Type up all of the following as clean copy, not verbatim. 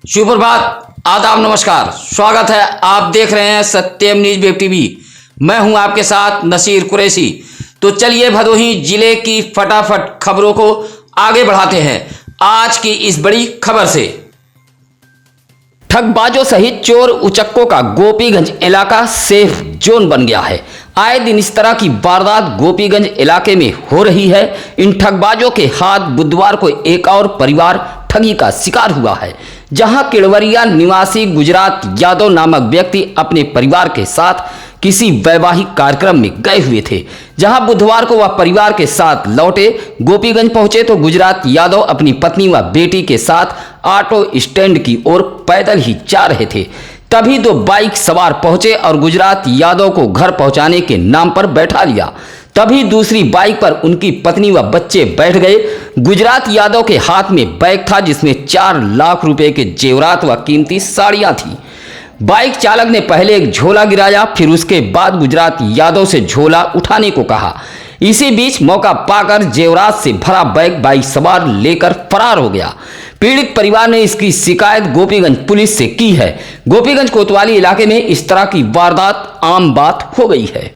सुप्रभात, आदाब, नमस्कार। स्वागत है, आप देख रहे हैं सत्यम न्यूज वेब टीवी। मैं हूं आपके साथ नसीर कुरैशी। तो चलिए भदोही जिले की फटाफट खबरों को आगे बढ़ाते हैं आज की इस बड़ी खबर से। ठगबाजों सहित चोर उचक्कों का गोपीगंज इलाका सेफ जोन बन गया है। आए दिन इस तरह की वारदात गोपीगंज इलाके में हो रही है। इन ठगबाजों के हाथ बुधवार को एक और परिवार ठगी का शिकार हुआ है, जहां केड़वरिया निवासी गुजरात यादव नामक व्यक्ति अपने परिवार के साथ किसी वैवाहिक कार्यक्रम में गए हुए थे। जहां बुधवार को वह परिवार के साथ लौटे गोपीगंज पहुंचे तो गुजरात यादव अपनी पत्नी व बेटी के साथ ऑटो स्टैंड की ओर पैदल ही जा रहे थे। तभी दो बाइक सवार पहुंचे और गुजरात यादव को घर पहुंचाने के नाम पर बैठा लिया। तभी दूसरी बाइक पर उनकी पत्नी व बच्चे बैठ गए। गुजरात यादव के हाथ में बैग था जिसमें 4 लाख रुपए के जेवरात व कीमती साड़ियां थी। बाइक चालक ने पहले एक झोला गिराया, फिर उसके बाद गुजरात यादव से झोला उठाने को कहा। इसी बीच मौका पाकर जेवरात से भरा बैग बाइक सवार लेकर फरार हो गया। पीड़ित परिवार ने इसकी शिकायत गोपीगंज पुलिस से की है। गोपीगंज कोतवाली इलाके में इस तरह की वारदात आम बात हो गई है।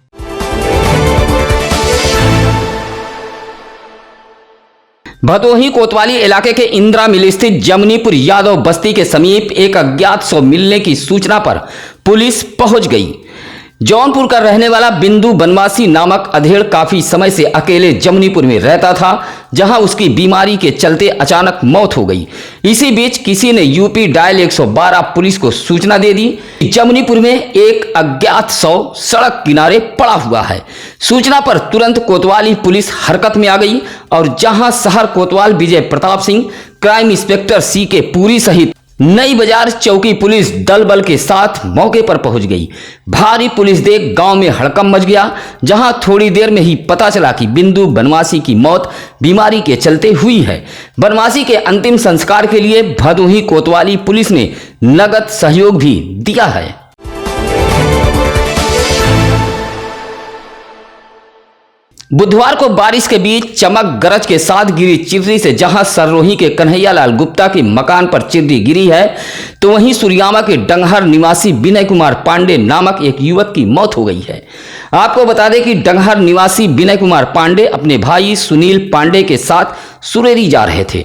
भदोही कोतवाली इलाके के इंदिरा मिल स्थित जमनीपुर यादव बस्ती के समीप एक अज्ञात शव मिलने की सूचना पर पुलिस पहुंच गई। जौनपुर का रहने वाला बिंदु बनवासी नामक अधेड़ काफी समय से अकेले जमनीपुर में रहता था, जहां उसकी बीमारी के चलते अचानक मौत हो गई। इसी बीच किसी ने यूपी डायल 112 पुलिस को सूचना दे दी। जमनीपुर में एक अज्ञात शव सड़क किनारे पड़ा हुआ है। सूचना पर तुरंत कोतवाली पुलिस हरकत में आ गई और जहां शहर कोतवाल Vijay Pratap Singh, crime inspector C K Puri सहित नई बाजार चौकी पुलिस दल बल के साथ मौके पर पहुंच गई। भारी पुलिस देख गांव में हड़कंप मच गया, जहां थोड़ी देर में ही पता चला कि बिंदु बनवासी की मौत बीमारी के चलते हुई है। बनवासी के अंतिम संस्कार के लिए भदोही कोतवाली पुलिस ने नगद सहयोग भी दिया है। बुधवार को बारिश के बीच चमक गरज के साथ गिरी चिर्री से जहां सररोही के कन्हैयालाल गुप्ता के मकान पर चिर्री गिरी है, तो वहीं सुरियामा के डंगहर निवासी विनय कुमार पांडे नामक एक युवक की मौत हो गई है। आपको बता दें कि डंगहर निवासी विनय कुमार पांडे अपने भाई सुनील पांडे के साथ सुरेरी जा रहे थे।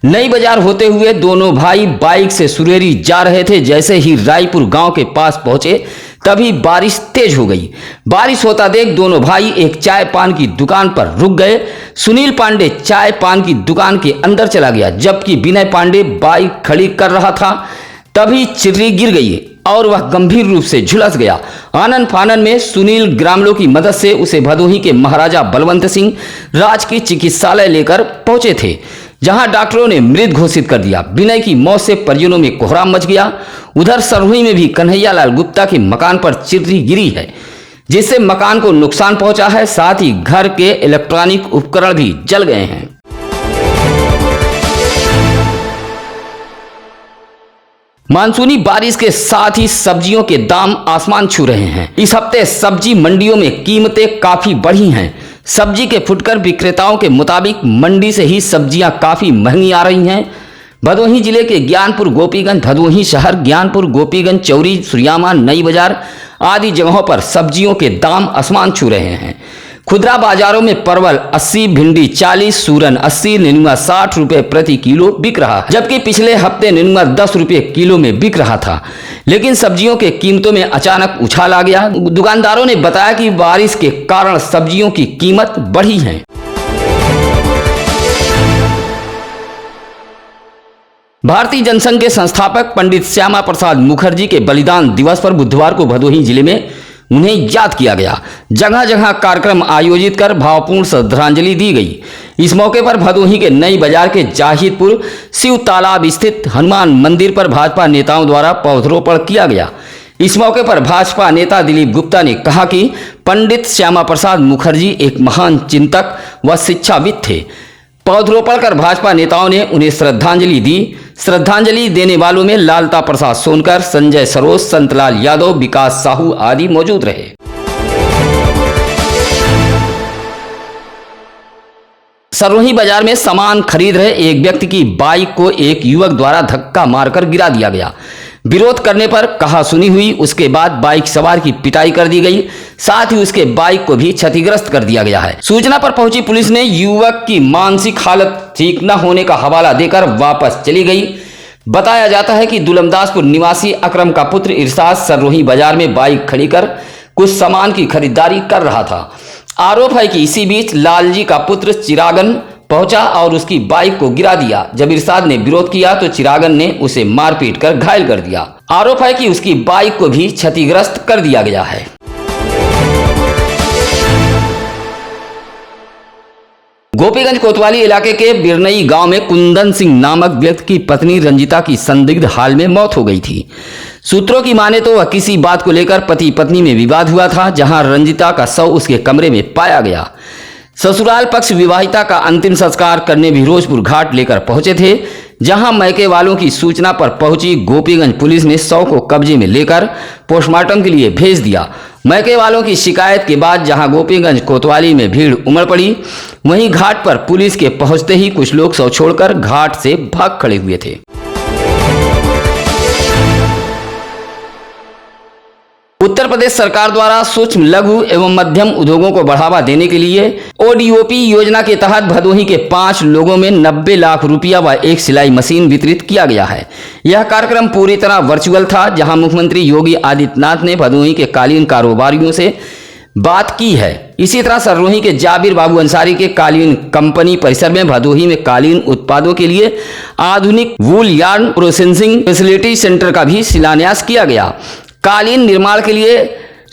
नई बाजार होते हुए दोनों भाई बाइक से सुरेरी जा रहे थे। जैसे ही रायपुर गांव के पास पहुंचे तभी बारिश तेज हो गई। बारिश होता देख दोनों भाई एक चाय पान की दुकान पर रुक गए। सुनील पांडे चाय पान की दुकान के अंदर चला गया, जबकि विनय पांडे बाइक खड़ी कर रहा था। तभी चिर्री गिर गई और वह गंभीर रूप से झुलस गया। आनन फानन में सुनील ग्रामीणों की मदद से उसे भदोही के महाराजा बलवंत सिंह राजकीय चिकित्सालय लेकर पहुंचे थे, जहां डॉक्टरों ने मृत घोषित कर दिया। विनय की मौत से परिजनों में कोहराम मच गया। उधर सरहुई में भी कन्हैयालाल गुप्ता के मकान पर चिर्री गिरी है, जिससे मकान को नुकसान पहुंचा है। साथ ही घर के इलेक्ट्रॉनिक उपकरण भी जल गए हैं। मानसूनी बारिश के साथ ही सब्जियों के दाम आसमान छू रहे हैं। इस हफ्ते सब्जी मंडियों में कीमतें काफी बढ़ी हैं। सब्जी के फुटकर विक्रेताओं के मुताबिक मंडी से ही सब्जियां काफी महंगी आ रही हैं। भदोही जिले के ज्ञानपुर, गोपीगंज, भदोही शहर, ज्ञानपुर, गोपीगंज, चौरी, सुरियामा, नई बाजार आदि जगहों पर सब्जियों के दाम आसमान छू रहे हैं। खुदरा बाजारों में परवल 80, भिंडी 40, सूरन 80, नेनुआ 60 रुपए प्रति किलो बिक रहा है, जबकि पिछले हफ्ते नेनुआ 10 रुपए किलो में बिक रहा था। लेकिन सब्जियों के कीमतों में अचानक उछाल आ गया। दुकानदारों ने बताया कि बारिश के कारण सब्जियों की कीमत बढ़ी है। भारतीय जनसंघ के संस्थापक पंडित श्यामा प्रसाद मुखर्जी के बलिदान दिवस पर बुधवार को भदोही जिले में उन्हें याद किया गया। जगह जगह कार्यक्रम आयोजित कर भावपूर्ण श्रद्धांजलि दी गई। इस मौके पर भदोही के नई बाजार के जाहिदपुर शिव तालाब स्थित हनुमान मंदिर पर भाजपा नेताओं द्वारा पौधरोपण किया गया। इस मौके पर भाजपा नेता दिलीप गुप्ता ने कहा कि पंडित श्यामा प्रसाद मुखर्जी एक महान चिंतक व शिक्षाविद थे। पौधरोपण कर भाजपा नेताओं ने उन्हें श्रद्धांजलि दी। श्रद्धांजलि देने वालों में लालता प्रसाद सोनकर, संजय सरोज, संतलाल यादव, विकास साहू आदि मौजूद रहे। सरोही बाजार में सामान खरीद रहे एक व्यक्ति की बाइक को एक युवक द्वारा धक्का मारकर गिरा दिया गया। विरोध करने पर कहासुनी हुई। उसके बाद बाइक सवार की पिटाई कर दी गई, साथ ही उसके बाइक को भी क्षतिग्रस्त कर दिया गया है। सूचना पर पहुंची पुलिस ने युवक की मानसिक हालत ठीक न होने का हवाला देकर वापस चली गई। बताया जाता है कि दुलमदासपुर निवासी अकरम का पुत्र इरशाद सरोही बाजार में बाइक खड़ी कर कुछ सामान की खरीदारी कर रहा था। आरोप है कि इसी बीच लालजी का पुत्र चिरागन पहुंचा और उसकी बाइक को गिरा दिया। जब इरशाद ने विरोध किया तो चिरागन ने उसे मारपीट कर घायल कर दिया। आरोप है कि उसकी बाइक को भी क्षतिग्रस्त कर दिया गया है। गोपीगंज कोतवाली इलाके के बिरनई गांव में कुंदन सिंह नामक व्यक्ति की पत्नी रंजिता की संदिग्ध हाल में मौत हो गई थी। सूत्रों की माने तो वह किसी बात को लेकर पति पत्नी में विवाद हुआ था, जहां रंजिता का शव उसके कमरे में पाया गया। ससुराल पक्ष विवाहिता का अंतिम संस्कार करने फिरोजपुर घाट लेकर पहुंचे थे, जहां मैके वालों की सूचना पर पहुंची गोपीगंज पुलिस ने शव को कब्जे में लेकर पोस्टमार्टम के लिए भेज दिया। मैके वालों की शिकायत के बाद जहां गोपीगंज कोतवाली में भीड़ उमड़ पड़ी, वहीं घाट पर पुलिस के पहुंचते ही कुछ लोग शव छोड़कर घाट से भाग खड़े हुए थे। उत्तर प्रदेश सरकार द्वारा सूक्ष्म लघु एवं मध्यम उद्योगों को बढ़ावा देने के लिए ओडीओपी योजना के तहत भदोही के 5 लोगों में 90 लाख रुपया व एक सिलाई मशीन वितरित किया गया है। यह कार्यक्रम पूरी तरह वर्चुअल था, जहां मुख्यमंत्री योगी आदित्यनाथ ने भदोही के कालीन कारोबारियों से बात की है। इसी तरह सरोही के जाबिर बाबू अंसारी के कालीन कंपनी परिसर में भदोही में कालीन उत्पादों के लिए आधुनिक वूल यार्न प्रोसेसिंग फैसिलिटी सेंटर का भी शिलान्यास किया गया। कालीन निर्माण के लिए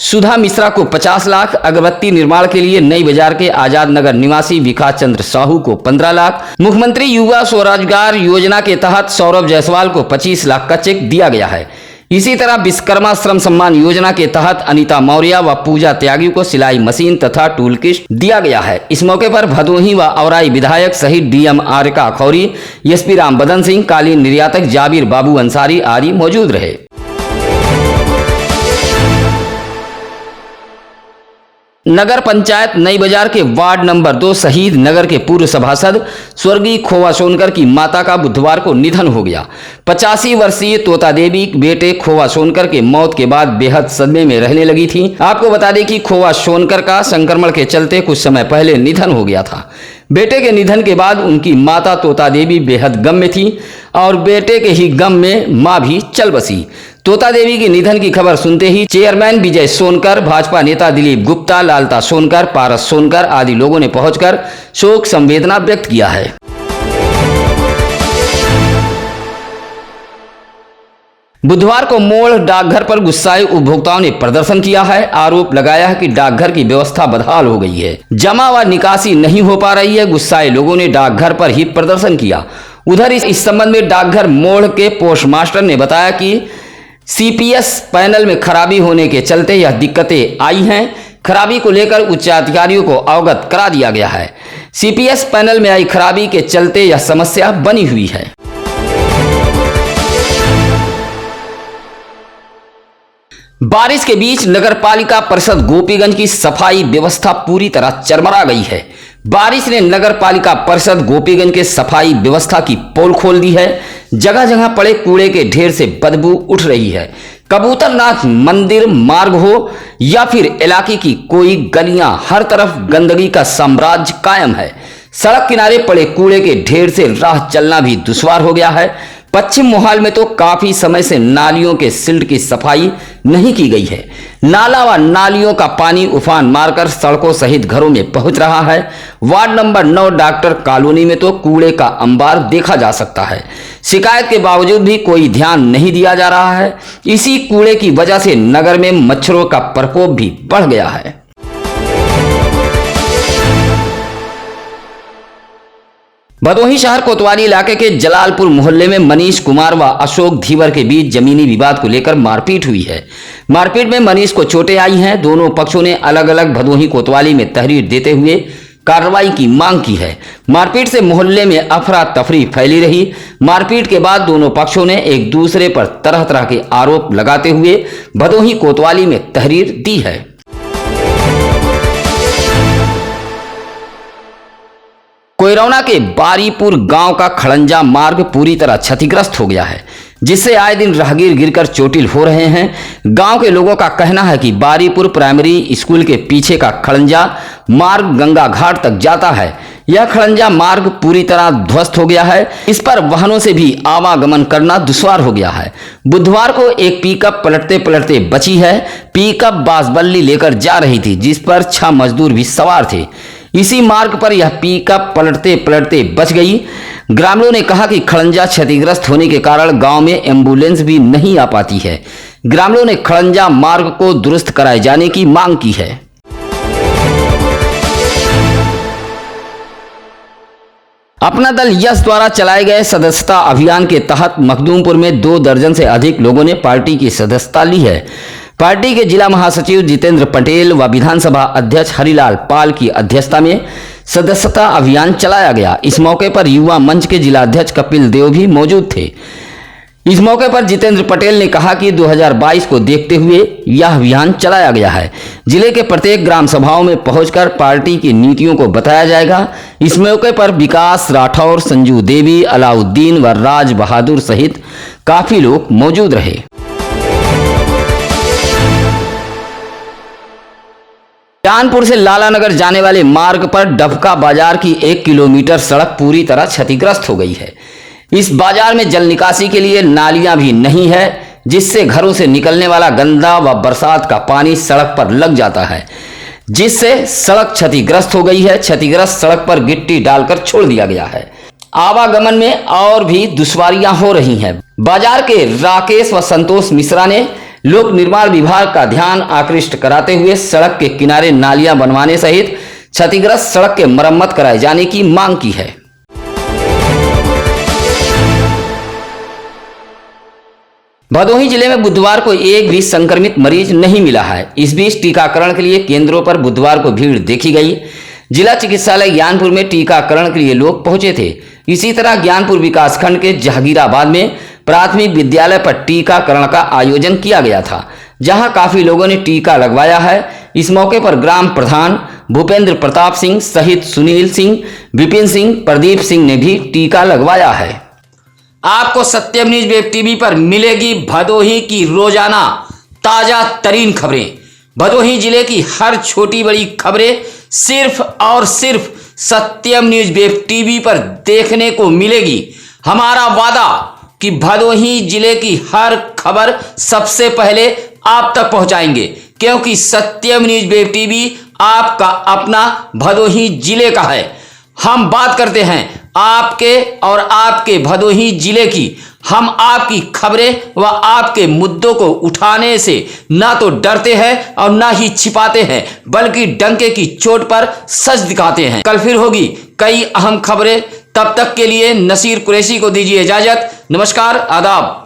सुधा मिश्रा को 50 लाख, अगरबत्ती निर्माण के लिए नई बाजार के आजाद नगर निवासी विकास चंद्र साहू को 15 लाख, मुख्यमंत्री युवा स्वरोजगार योजना के तहत सौरभ जायसवाल को 25 लाख का चेक दिया गया है। इसी तरह विश्वकर्मा श्रम सम्मान योजना के तहत अनीता मौर्य व पूजा त्यागी को सिलाई मशीन तथा टूल किट दिया गया है। इस मौके पर भदोही व औराई विधायक सहित डीएम आरिका खौरी, एसपी राम बदन सिंह, कालीन निर्यातक जाबिर बाबू अंसारी आदि मौजूद रहे। नगर पंचायत नई बाजार के वार्ड नंबर 2 शहीद नगर के पूर्व सभासद स्वर्गीय खोवा सोनकर की माता का बुधवार को निधन हो गया। 85 वर्षीय तोता देवी बेटे खोवा सोनकर के मौत के बाद बेहद सदमे में रहने लगी थी। आपको बता दें कि खोवा सोनकर का संक्रमण के चलते कुछ समय पहले निधन हो गया था। बेटे के निधन के बाद उनकी माता तोता देवी बेहद गम में थी और बेटे के ही गम में मां भी चल बसी। तोता देवी के निधन की खबर सुनते ही चेयरमैन विजय सोनकर, भाजपा नेता दिलीप गुप्ता, लालता सोनकर, पारस सोनकर आदि लोगों ने पहुंचकर शोक संवेदना व्यक्त किया है। बुधवार को मोड़ डाकघर पर गुस्साए उपभोक्ताओं ने प्रदर्शन किया है। आरोप लगाया है कि डाकघर की व्यवस्था बदहाल हो गई है, जमा व निकासी नहीं हो पा रही है। गुस्साए लोगों ने डाकघर पर ही प्रदर्शन किया। उधर इस संबंध में डाकघर मोड़ के पोस्टमास्टर ने बताया कि सीपीएस पैनल में खराबी होने के चलते यह दिक्कतें आई हैं। खराबी को लेकर उच्चाधिकारियों को अवगत करा दिया गया है। सीपीएस पैनल में आई खराबी के चलते यह समस्या बनी हुई है। बारिश के बीच नगरपालिका परिषद गोपीगंज की सफाई व्यवस्था पूरी तरह चरमरा गई है। बारिश ने नगरपालिका परिषद गोपीगंज के सफाई व्यवस्था की पोल खोल दी है। जगह जगह पड़े कूड़े के ढेर से बदबू उठ रही है। कबूतरनाथ मंदिर मार्ग हो या फिर इलाके की कोई गलियां, हर तरफ गंदगी का साम्राज्य कायम है। सड़क किनारे पड़े कूड़े के ढेर से राह चलना भी दुश्वार हो गया है। पश्चिम मोहाल में तो काफी समय से नालियों के सिल्ट की सफाई नहीं की गई है। नाला व नालियों का पानी उफान मारकर सड़कों सहित घरों में पहुंच रहा है। वार्ड नंबर 9 डॉक्टर कॉलोनी में तो कूड़े का अंबार देखा जा सकता है। शिकायत के बावजूद भी कोई ध्यान नहीं दिया जा रहा है। इसी कूड़े की वजह से नगर में मच्छरों का प्रकोप भी बढ़ गया है। भदोही शहर कोतवाली इलाके के जलालपुर मोहल्ले में मनीष कुमार व अशोक धीवर के बीच जमीनी विवाद को लेकर मारपीट हुई है। मारपीट में मनीष को चोटें आई हैं। दोनों पक्षों ने अलग अलग भदोही कोतवाली में तहरीर देते हुए कार्रवाई की मांग की है। मारपीट से मोहल्ले में अफरा तफरी फैली रही। मारपीट के बाद दोनों पक्षों ने एक दूसरे पर तरह तरह के आरोप लगाते हुए भदोही कोतवाली में तहरीर दी है। कोयरौना के बारीपुर गांव का खड़ंजा मार्ग पूरी तरह क्षतिग्रस्त हो गया है, जिससे आए दिन राहगीर गिरकर चोटिल हो रहे हैं। गांव के लोगों का कहना है कि बारीपुर प्राइमरी स्कूल के पीछे का खड़ंजा मार्ग गंगा घाट तक जाता है। यह खड़ंजा मार्ग पूरी तरह ध्वस्त हो गया है। इस पर वाहनों से भी आवागमन करना दुश्वार हो गया है। बुधवार को एक पिकअप पलटते पलटते बची है। पिकअप बांसबल्ली लेकर जा रही थी, जिस पर 6 मजदूर भी सवार थे। इसी मार्ग पर यह पिकअप पलटते पलटते बच गई। ग्रामीणों ने कहा कि खड़ंजा क्षतिग्रस्त होने के कारण गांव में एम्बुलेंस भी नहीं आ पाती है। ग्रामीणों ने खड़ंजा मार्ग को दुरुस्त कराए जाने की मांग की है। अपना दल यश द्वारा चलाए गए सदस्यता अभियान के तहत मखदूमपुर में 2 दर्जन से अधिक लोगों ने पार्टी की सदस्यता ली है। पार्टी के जिला महासचिव जितेंद्र पटेल व विधानसभा अध्यक्ष हरिलाल पाल की अध्यक्षता में सदस्यता अभियान चलाया गया। इस मौके पर युवा मंच के जिलाध्यक्ष कपिल देव भी मौजूद थे। इस मौके पर जितेंद्र पटेल ने कहा कि 2022 को देखते हुए यह अभियान चलाया गया है। जिले के प्रत्येक ग्राम सभाओं में पहुंचकर पार्टी की नीतियों को बताया जाएगा। इस मौके पर विकास राठौर, संजू देवी, अलाउद्दीन व राज बहादुर सहित काफी लोग मौजूद रहे। कानपुर से लालानगर जाने वाले मार्ग पर डबका बाजार की 1 किलोमीटर सड़क पूरी तरह क्षतिग्रस्त हो गई है। इस बाजार में जल निकासी के लिए नालियां भी नहीं है, जिससे घरों से निकलने वाला गंदा व बरसात का पानी सड़क पर लग जाता है, जिससे सड़क क्षतिग्रस्त हो गई है। क्षतिग्रस्त सड़क पर गिट्टी डालकर छोड़ दिया गया है। आवागमन में और भी दुश्वारियां हो रही हैं। बाजार के राकेश व संतोष मिश्रा ने लोक निर्माण विभाग का ध्यान आकृष्ट कराते हुए सड़क के किनारे नालियां बनवाने सहित क्षतिग्रस्त सड़क के मरम्मत कराए जाने की मांग की है। भदोही जिले में बुधवार को एक भी संक्रमित मरीज नहीं मिला है। इस बीच टीकाकरण के लिए केंद्रों पर बुधवार को भीड़ देखी गई। जिला चिकित्सालय ज्ञानपुर में टीकाकरण के लिए लोग पहुंचे थे। इसी तरह ज्ञानपुर विकासखंड के जहांगीराबाद में प्राथमिक विद्यालय पर टीकाकरण का आयोजन किया गया था, जहां काफी लोगों ने टीका लगवाया है। इस मौके पर ग्राम प्रधान भूपेंद्र प्रताप सिंह सहित सुनील सिंह, विपिन सिंह, प्रदीप सिंह ने भी टीका लगवाया है। आपको सत्यम न्यूज वेब टीवी पर मिलेगी भदोही की रोजाना ताजा तरीन खबरें। भदोही जिले की हर छोटी बड़ी खबरें सिर्फ और सिर्फ सत्यम न्यूज वेब टीवी पर देखने को मिलेगी। हमारा वादा कि भदोही जिले की हर खबर सबसे पहले आप तक पहुंचाएंगे, क्योंकि सत्यम न्यूज वेब टीवी आपका अपना भदोही जिले का है। हम बात करते हैं आपके और आपके भदोही जिले की। हम आपकी खबरें व आपके मुद्दों को उठाने से ना तो डरते हैं और ना ही छिपाते हैं, बल्कि डंके की चोट पर सच दिखाते हैं। कल फिर होगी कई अहम खबरें। तब तक के लिए नसीर कुरैशी को दीजिए इजाजत। नमस्कार, आदाब।